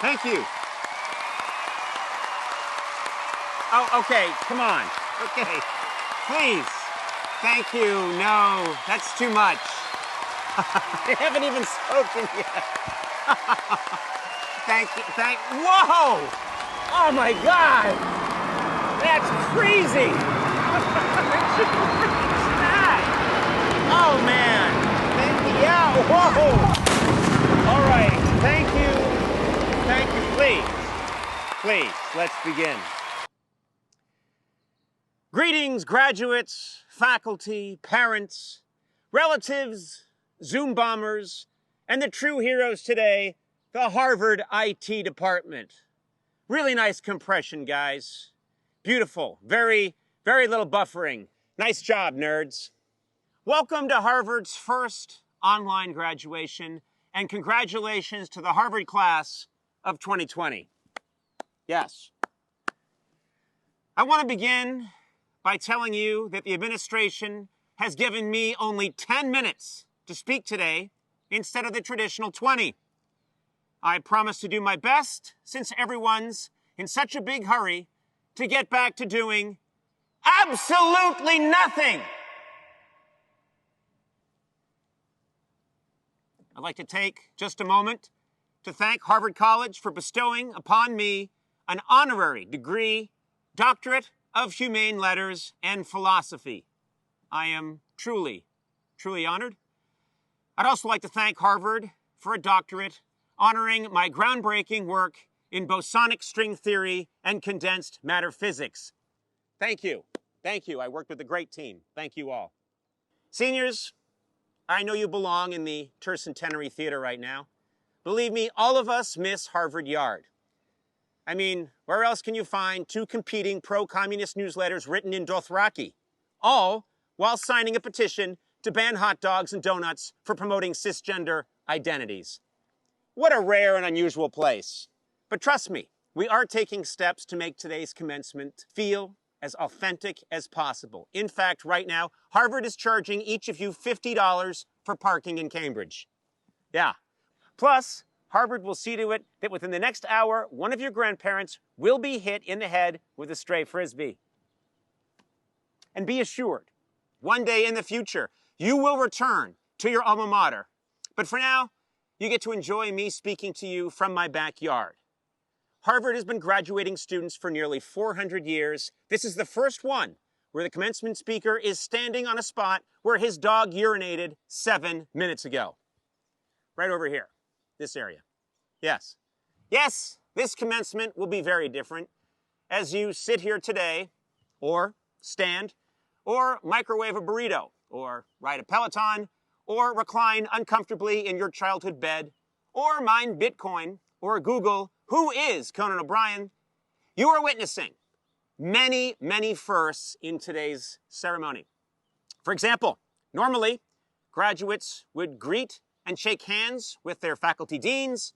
Thank you. Oh, okay, come on. Okay, please. Thank you. No, that's too much. I haven't even spoken yet. Thank you. Whoa! Oh my God! That's crazy! What's that? Oh man! Thank you. Yeah, whoa! All right, thank you. Thank you. Please, let's begin. Greetings, graduates, faculty, parents, relatives, Zoom bombers, and the true heroes today, the Harvard IT department. Really nice compression, guys. Beautiful. Very, very little buffering. Nice job, nerds. Welcome to Harvard's first online graduation, and congratulations to the Harvard class of 2020. Yes. I want to begin by telling you that the administration has given me only 10 minutes to speak today instead of the traditional 20. I promise to do my best since everyone's in such a big hurry to get back to doing absolutely nothing. I'd like to take just a moment to thank Harvard College for bestowing upon me an honorary degree, Doctorate of Humane Letters and Philosophy. I am truly, truly honored. I'd also like to thank Harvard for a doctorate honoring my groundbreaking work in bosonic string theory and condensed matter physics. Thank you. Thank you. I worked with a great team. Thank you all. Seniors, I know you belong in the Tercentenary Theater right now. Believe me, all of us miss Harvard Yard. I mean, where else can you find two competing pro-communist newsletters written in Dothraki, all while signing a petition to ban hot dogs and donuts for promoting cisgender identities? What a rare and unusual place. But trust me, we are taking steps to make today's commencement feel as authentic as possible. In fact, right now, Harvard is charging each of you $50 for parking in Cambridge. Yeah. Plus, Harvard will see to it that within the next hour, one of your grandparents will be hit in the head with a stray Frisbee. And be assured, one day in the future, you will return to your alma mater. But for now, you get to enjoy me speaking to you from my backyard. Harvard has been graduating students for nearly 400 years. This is the first one where the commencement speaker is standing on a spot where his dog urinated 7 minutes ago. Right over here, this area. Yes. Yes, this commencement will be very different as you sit here today, or stand, or microwave a burrito, or ride a Peloton, or recline uncomfortably in your childhood bed, or mine Bitcoin, or Google, who is Conan O'Brien. You are witnessing many, many firsts in today's ceremony. For example, normally, graduates would greet and shake hands with their faculty deans,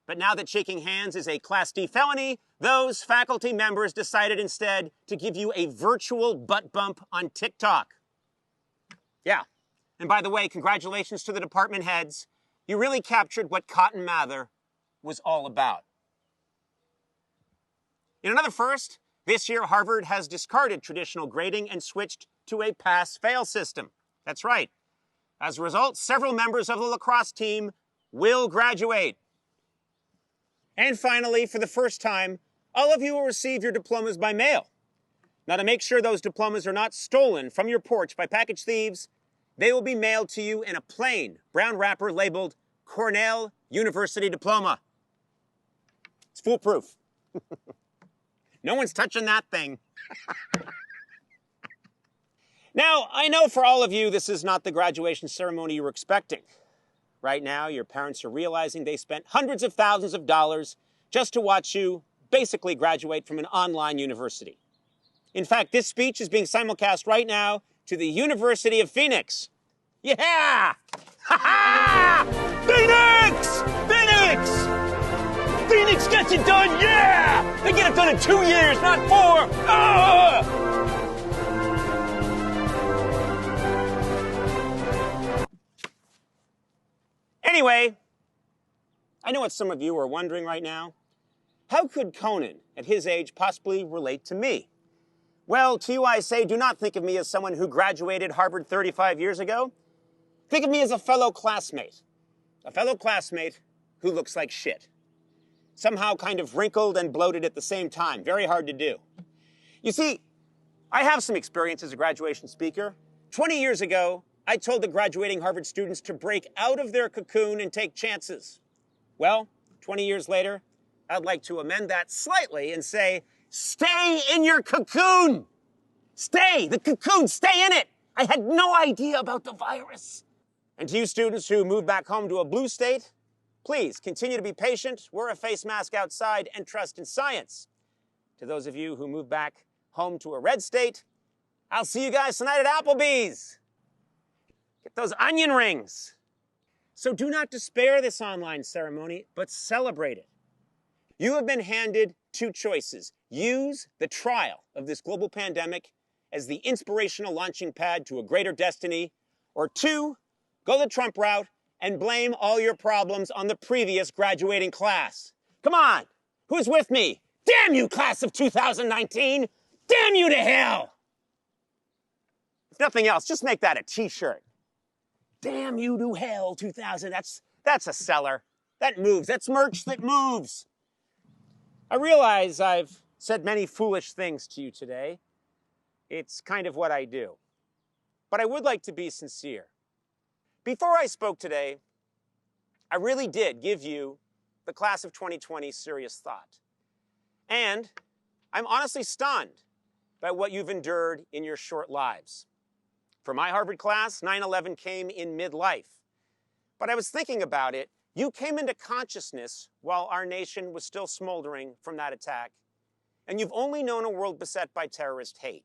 but now that shaking hands is a Class D felony, those faculty members decided instead to give you a virtual butt bump on TikTok. Yeah. And by the way, congratulations to the department heads. You really captured what Cotton Mather was all about. In another first, this year Harvard has discarded traditional grading and switched to a pass-fail system. That's right. As a result, several members of the lacrosse team will graduate. And finally, for the first time, all of you will receive your diplomas by mail. Now, to make sure those diplomas are not stolen from your porch by package thieves, they will be mailed to you in a plain brown wrapper labeled Cornell University Diploma. It's foolproof. No one's touching that thing. Now, I know for all of you, this is not the graduation ceremony you were expecting. Right now, your parents are realizing they spent hundreds of thousands of dollars just to watch you basically graduate from an online university. In fact, this speech is being simulcast right now to the University of Phoenix. Yeah! Ha-ha! Phoenix! Phoenix! Phoenix gets it done, yeah! They get it done in 2 years, not 4! Ah! Anyway, I know what some of you are wondering right now. How could Conan, at his age, possibly relate to me? Well, to you I say, do not think of me as someone who graduated Harvard 35 years ago. Think of me as a fellow classmate who looks like shit. Somehow kind of wrinkled and bloated at the same time. Very hard to do. You see, I have some experience as a graduation speaker. 20 years ago, I told the graduating Harvard students to break out of their cocoon and take chances. Well, 20 years later, I'd like to amend that slightly and say, stay in your cocoon. Stay, the cocoon, stay in it. I had no idea about the virus. And to you students who moved back home to a blue state, please continue to be patient, wear a face mask outside, and trust in science. To those of you who moved back home to a red state, I'll see you guys tonight at Applebee's. Get those onion rings. So do not despair this online ceremony, but celebrate it. You have been handed two choices. Use the trial of this global pandemic as the inspirational launching pad to a greater destiny, or two, go the Trump route and blame all your problems on the previous graduating class. Come on, who's with me? Damn you, class of 2019! Damn you to hell! If nothing else, just make that a t-shirt. Damn you to hell, 2000. That's a seller. That moves. That's merch that moves. I realize I've said many foolish things to you today. It's kind of what I do. But I would like to be sincere. Before I spoke today, I really did give you, the class of 2020, serious thought. And I'm honestly stunned by what you've endured in your short lives. For my Harvard class, 9/11 came in midlife. But I was thinking about it. You came into consciousness while our nation was still smoldering from that attack. And you've only known a world beset by terrorist hate.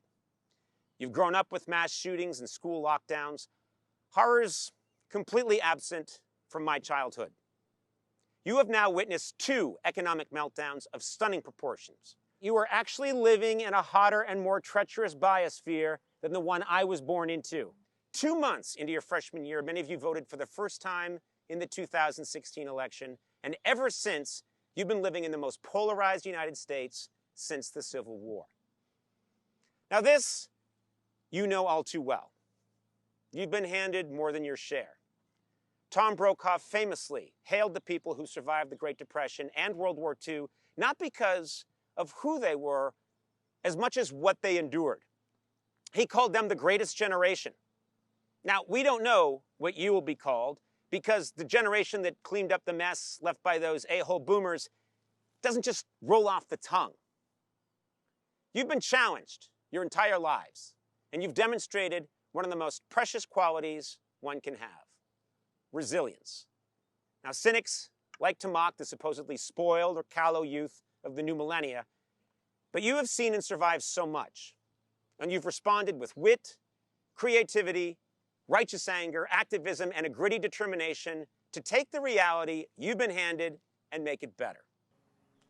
You've grown up with mass shootings and school lockdowns, horrors completely absent from my childhood. You have now witnessed two economic meltdowns of stunning proportions. You are actually living in a hotter and more treacherous biosphere than the one I was born into. 2 months into your freshman year, many of you voted for the first time in the 2016 election, and ever since, you've been living in the most polarized United States since the Civil War. Now this, you know all too well. You've been handed more than your share. Tom Brokaw famously hailed the people who survived the Great Depression and World War II, not because of who they were, as much as what they endured. He called them the greatest generation. Now, we don't know what you will be called, because the generation that cleaned up the mess left by those a-hole boomers doesn't just roll off the tongue. You've been challenged your entire lives, and you've demonstrated one of the most precious qualities one can have: resilience. Now, cynics like to mock the supposedly spoiled or callow youth of the new millennia, but you have seen and survived so much, and you've responded with wit, creativity, righteous anger, activism, and a gritty determination to take the reality you've been handed and make it better.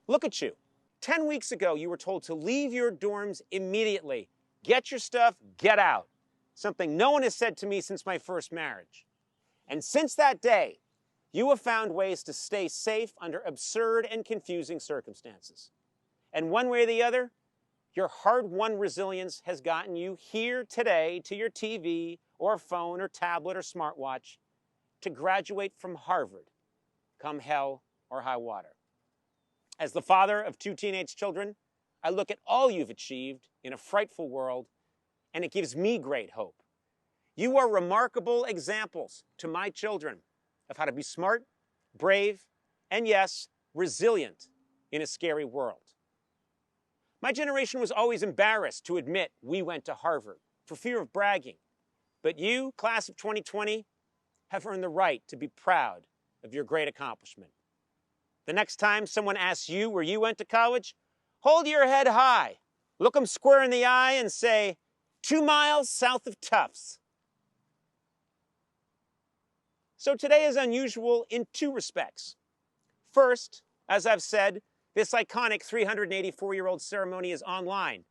Look at you. 10 weeks ago, you were told to leave your dorms immediately. Get your stuff, get out. Something no one has said to me since my first marriage. And since that day, you have found ways to stay safe under absurd and confusing circumstances. And one way or the other, your hard-won resilience has gotten you here today to your TV or phone or tablet or smartwatch to graduate from Harvard, come hell or high water. As the father of 2 teenage children, I look at all you've achieved in a frightful world, and it gives me great hope. You are remarkable examples to my children of how to be smart, brave, and yes, resilient in a scary world. My generation was always embarrassed to admit we went to Harvard for fear of bragging. But you, class of 2020, have earned the right to be proud of your great accomplishment. The next time someone asks you where you went to college, hold your head high, look them square in the eye and say, 2 miles south of Tufts. So today is unusual in 2 respects. First, as I've said, this iconic 384-year-old ceremony is online,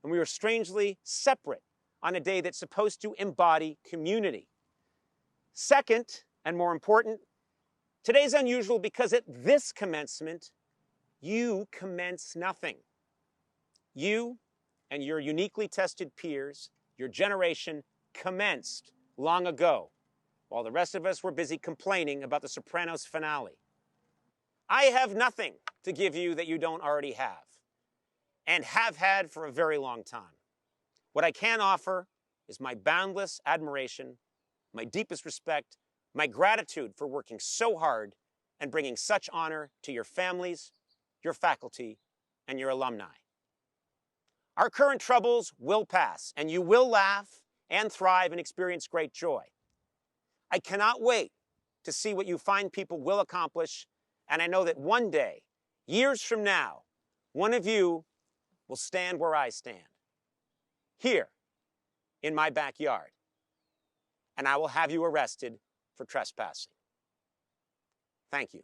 and we are strangely separate on a day that's supposed to embody community. Second, and more important, Today's unusual because at this commencement, you commence nothing. You and your uniquely tested peers, your generation, commenced long ago, while the rest of us were busy complaining about the Sopranos finale. I have nothing to give you that you don't already have, and have had for a very long time. What I can offer is my boundless admiration, my deepest respect, my gratitude for working so hard and bringing such honor to your families, your faculty, and your alumni. Our current troubles will pass, and you will laugh and thrive and experience great joy. I cannot wait to see what you fine people will accomplish, and I know that one day, years from now, one of you will stand where I stand, here in my backyard, and I will have you arrested for trespassing. Thank you.